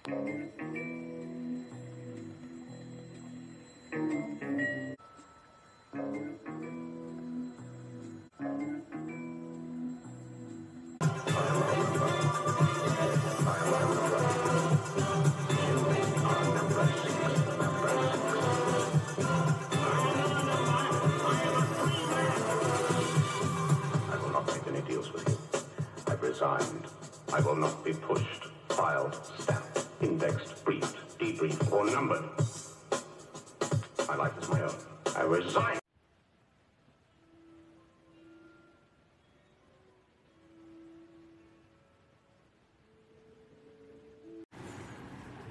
Resigned. I will not be pushed, filed, stamped, indexed, briefed, debriefed, or numbered. My life is my own. I resign.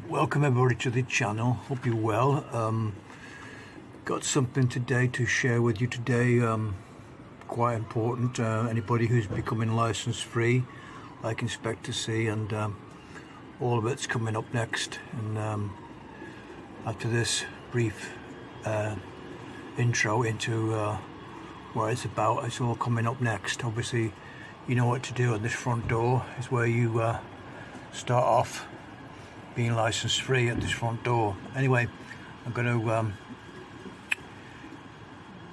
Welcome everybody to the channel. Hope you're well. Got something today to share with you today. Quite important. Anybody who's becoming license free, I can expect to see, and all of it's coming up next. And after this brief intro into what it's about, it's all coming up next. Obviously, you know what to do. At this front door is where you start off being license free, at this front door. Anyway, I'm going to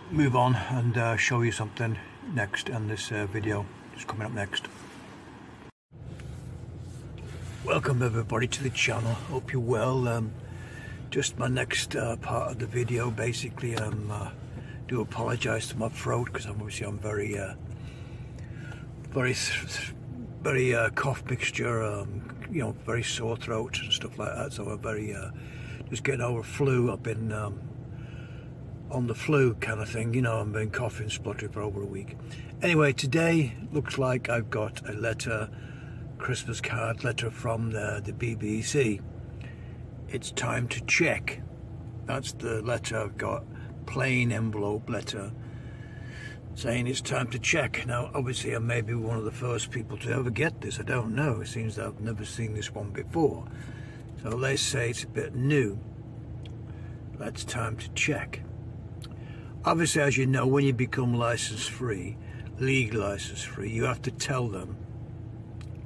move on and show you something next, and this video is coming up next. Welcome everybody to the channel. Hope you're well. Just my next part of the video. Basically, do apologise to my throat, because I'm very cough mixture. You know, very sore throat and stuff like that. So I'm very just getting over flu. I've been on the flu kind of thing, you know. I've been coughing, spluttering for over a week. Anyway, today looks like I've got a letter, Christmas card letter from the BBC. It's time to check. That's the letter I've got. Plain envelope letter saying it's time to check. Now, obviously, I may be one of the first people to ever get this. I don't know. It seems that I've never seen this one before. So let's say it's a bit new. That's time to check. Obviously, as you know, when you become license free, legal license free, you have to tell them,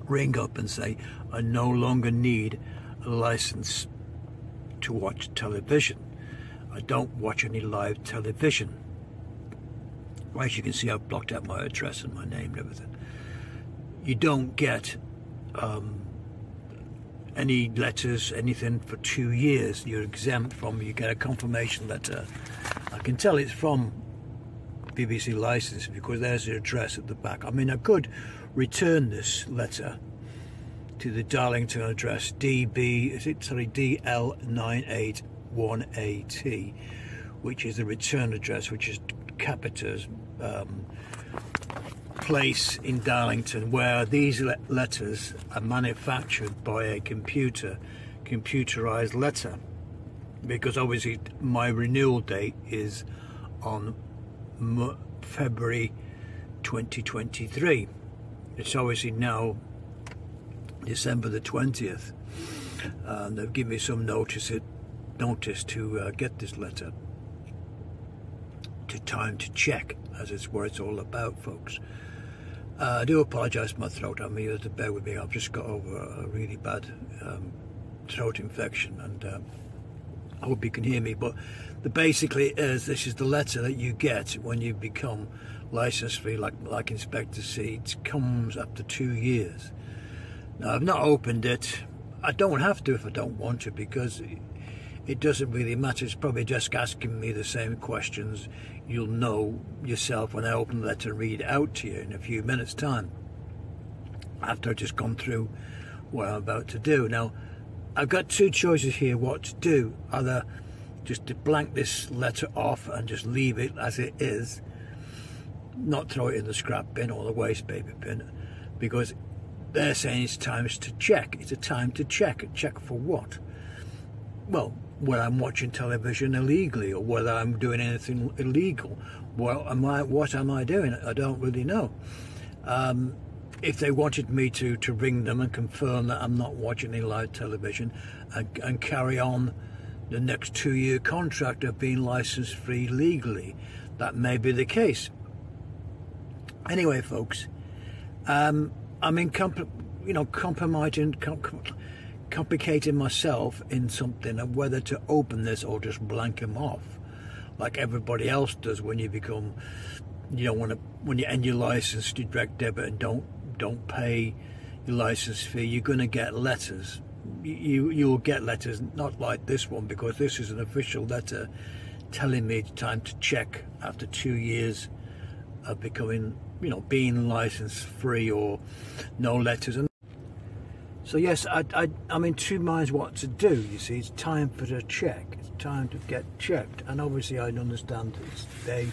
ring up and say, I no longer need a license to watch television. I don't watch any live television. As you can see, I've blocked out my address and my name and everything. You don't get any letters, anything for 2 years. You're exempt from, you get a confirmation letter. I can tell it's from BBC license because there's the address at the back. I mean, I could return this letter to the Darlington address, DL981AT, which is the return address, which is Capita's place in Darlington, where these letters are manufactured by a computerized letter, because obviously my renewal date is on February 2023. It's obviously now December the 20th, and they've given me some notice to get this letter. To time to check, as it's what it's all about, folks. I do apologise for my throat. I mean, you have to bear with me. I've just got over a really bad throat infection, and I hope you can hear me. But basically this is the letter that you get when you become license free, like Inspector C. It comes after 2 years. Now, I've not opened it. I don't have to if I don't want to, because it doesn't really matter. It's probably just asking me the same questions you'll know yourself when I open the letter and read it out to you in a few minutes' time, after I've just gone through what I'm about to do. Now, I've got two choices here what to do. Either just to blank this letter off and just leave it as it is, not throw it in the scrap bin or the waste paper bin, because they're saying it's time to check. It's a time to check. Check for what? Well, whether I'm watching television illegally, or whether I'm doing anything illegal. What am I doing? I don't really know. If they wanted me to ring them and confirm that I'm not watching any live television and carry on the next 2-year contract of being license free legally, that may be the case. Anyway, complicating myself in something of whether to open this or just blank them off, like everybody else does when you become, you don't want to, when you end your license, to direct debit and don't pay your license fee, you're going to get letters. You'll get letters, not like this one, because this is an official letter telling me it's time to check after 2 years of becoming, you know, being license free or no letters. And so yes, I'm in two minds what to do. You see, it's time for the check. It's time to get checked, and obviously I understand they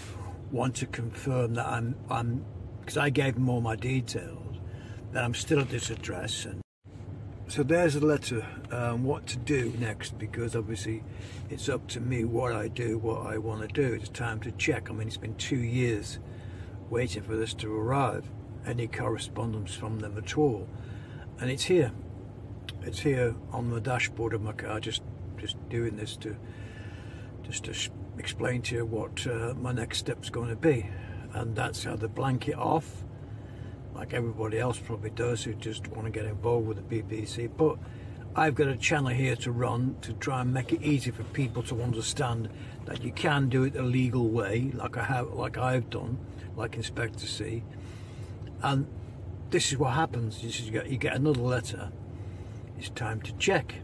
want to confirm that I'm because I gave them all my details, that I'm still at this address. And so there's a letter, what to do next, because obviously it's up to me what I do, what I want to do. It's time to check. I mean, it's been 2 years waiting for this to arrive, any correspondence from them at all, and it's here. It's here on the dashboard of my car, just doing this to explain to you what my next step's going to be. And that's how to blank it off, like everybody else probably does who just want to get involved with the BBC. But I've got a channel here to run to try and make it easy for people to understand that you can do it the legal way, like I've done, like Inspector C. And this is what happens. You get another letter. It's time to check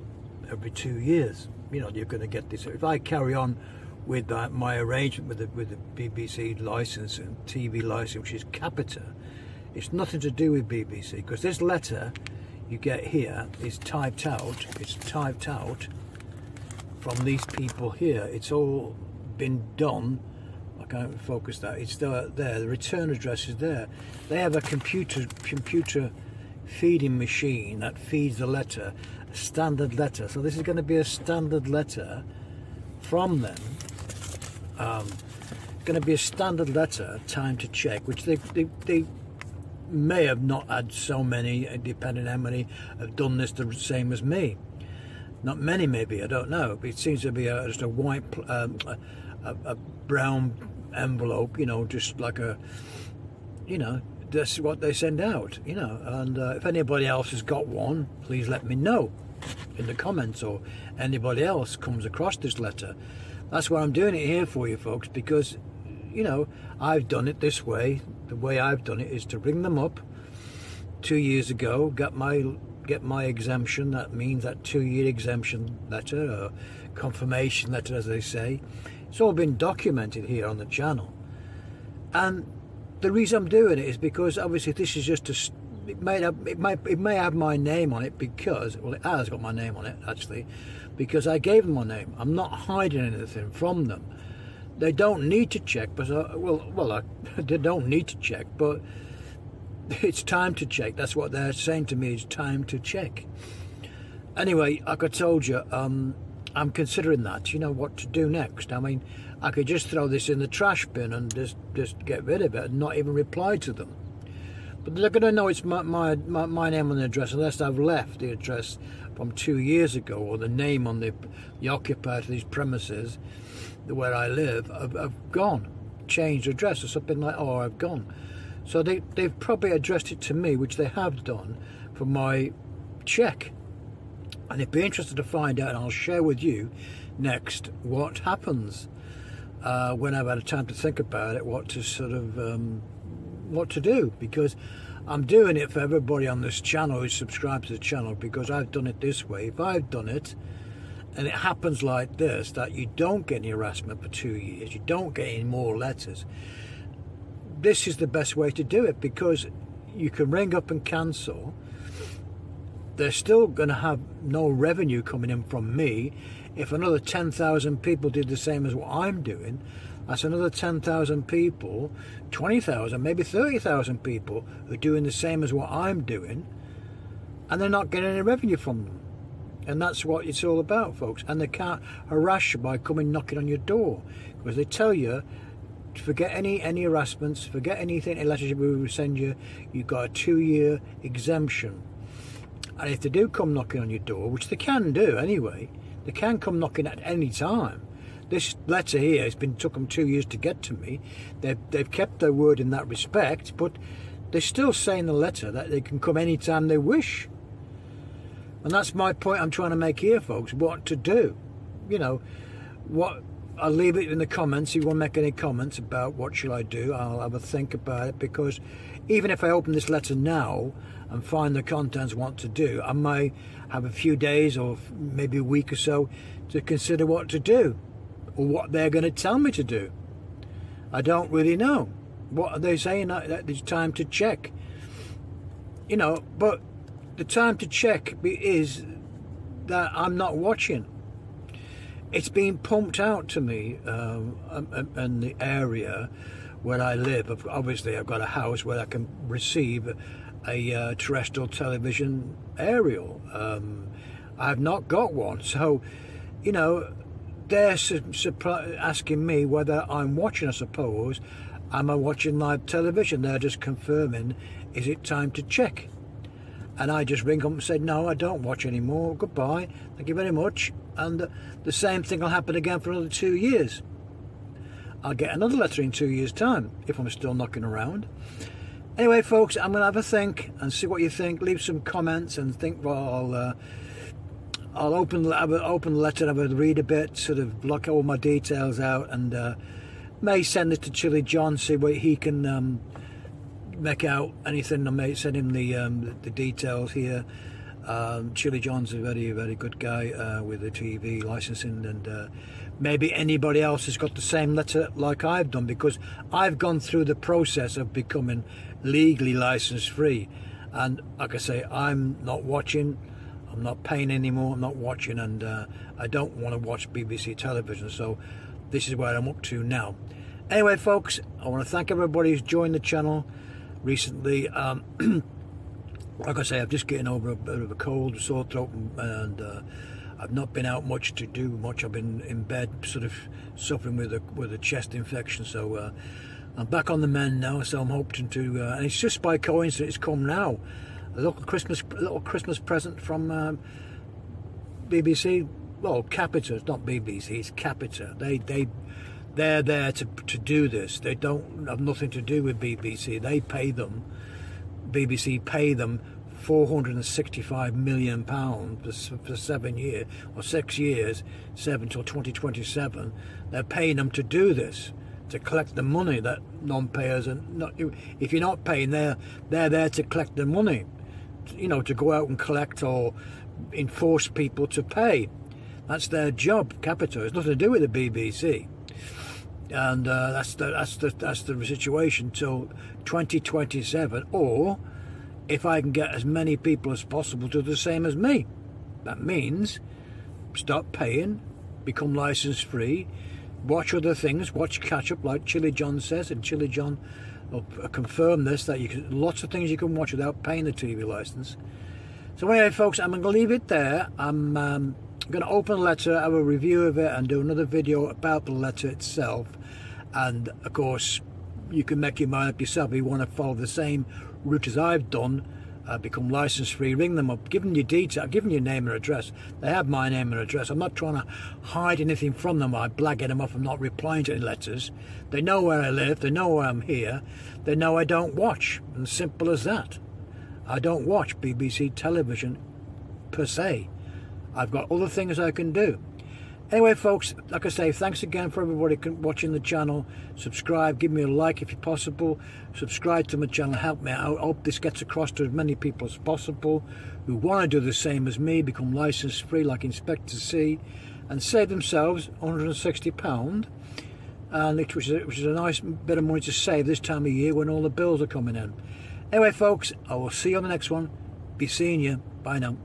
every 2 years. You know, you're going to get this. If I carry on with my arrangement with the BBC license and TV license, which is Capita, it's nothing to do with BBC, because this letter you get here is typed out. It's typed out from these people here. It's all been done. I can't focus that. It's there. The return address is there. They have a computer feeding machine that feeds the letter, a standard letter. So this is going to be a standard letter from them. Going to be a standard letter, time to check, which they may have not had so many, depending on how many have done this the same as me. Not many, maybe, I don't know. But it seems to be just a white, a brown envelope, you know, just like a, you know, that's what they send out, you know. And if anybody else has got one, please let me know in the comments, or anybody else comes across this letter. That's why I'm doing it here for you folks, because, you know, I've done it this way. The way I've done it is to ring them up 2 years ago, get my exemption. That means that 2-year exemption letter, or confirmation letter, as they say. It's all been documented here on the channel. And the reason I'm doing it is because obviously this is just it may have my name on it, because, well, it has got my name on it actually, because I gave them my name. I'm not hiding anything from them. They don't need to check, but they don't need to check, but it's time to check. That's what they're saying to me, is time to check. Anyway, like I told you, I'm considering that, you know, what to do next. I mean, I could just throw this in the trash bin and just get rid of it and not even reply to them. But they're going to know it's my name on the address, unless I've left the address from 2 years ago, or the name on the occupier to these premises where I live have gone, changed address or something like, or I've gone. So they've probably addressed it to me, which they have done, for my check. And it'd be interested to find out, and I'll share with you next what happens when I've had a time to think about it, what to sort of what to do, because I'm doing it for everybody on this channel who's subscribed to the channel, because I've done it this way. If I've done it and it happens like this, that you don't get any harassment for 2 years, you don't get any more letters, this is the best way to do it, because you can ring up and cancel. They're still going to have no revenue coming in from me. If another 10,000 people did the same as what I'm doing, that's another 10,000 people, 20,000, maybe 30,000 people who are doing the same as what I'm doing, and they're not getting any revenue from them. And that's what it's all about, folks. And they can't harass you by coming knocking on your door, because they tell you, forget any harassments, forget anything, any letters we will send you, you've got a 2-year exemption. And if they do come knocking on your door, which they can do anyway, they can come knocking at any time. This letter here has took them 2 years to get to me. They've kept their word in that respect, but they still say in the letter that they can come any time they wish. And that's my point I'm trying to make here, folks, what to do. You know, what I'll leave it in the comments. If you want to make any comments about what shall I do, I'll have a think about it, because even if I open this letter now and find the contents what to do, I may have a few days or maybe a week or so to consider what to do or what they're going to tell me to do. I don't really know. What are they saying? That it's time to check. You know, but the time to check is that I'm not watching. It's being pumped out to me in the area where I live. Obviously, I've got a house where I can receive a terrestrial television aerial. I've not got one. So, you know, they're asking me whether I'm watching, I suppose. Am I watching live television? They're just confirming, is it time to check? And I just ring up and say, no, I don't watch anymore. Goodbye. Thank you very much. And the same thing will happen again for another 2 years. I'll get another letter in 2 years' time if I'm still knocking around. Anyway, folks, I'm going to have a think and see what you think. Leave some comments and think. Well, I'll open the letter, have a read a bit, sort of block all my details out, and may send it to Chili John, see what he can make out anything. I may send him the details here. Chili John's a very, very good guy with the TV licensing, and maybe anybody else has got the same letter like I've done, because I've gone through the process of becoming legally license free, and like I say, I'm not watching, I'm not paying anymore, I'm not watching, and I don't want to watch BBC television, so this is where I'm up to now. Anyway, folks, I want to thank everybody who's joined the channel recently. Like I say, I'm just getting over a bit of a cold, sore throat, and I've not been out much to do much. I've been in bed, sort of suffering with a chest infection. So I'm back on the mend now. So I'm hoping to, and it's just by coincidence it's come now. A little Christmas present from BBC. Well, Capita. It's not BBC. It's Capita. They're there to do this. They don't have nothing to do with BBC. They pay them. BBC pay them £465 million for 7 years or 6 years, 7 till 2027. They're paying them to do this, to collect the money that non-payers are not. If you're not paying, they're there to collect the money. You know, to go out and collect or enforce people to pay. That's their job. Capita. It's nothing to do with the BBC. And that's the situation till 2027, or if I can get as many people as possible to do the same as me. That means stop paying, become license free, watch other things, watch catch up like Chili John says, and Chili John will confirm this, that you can, lots of things you can watch without paying the TV license. So anyway, folks, I'm going to leave it there. I'm going to open a letter, have a review of it, and do another video about the letter itself. And of course, you can make your mind up yourself. If you want to follow the same route as I've done, become license free, ring them up, give them your details, give them your name and address. They have my name and address. I'm not trying to hide anything from them. I blagging them off. I'm not replying to any letters. They know where I live. They know where I'm here. They know I don't watch. And simple as that. I don't watch BBC television per se. I've got other things I can do. Anyway, folks, like I say, thanks again for everybody watching the channel. Subscribe, give me a like if possible. Subscribe to my channel, help me out. I hope this gets across to as many people as possible who want to do the same as me, become license free like Inspector C, and save themselves £160, which is a nice bit of money to save this time of year when all the bills are coming in. Anyway, folks, I will see you on the next one. Be seeing you. Bye now.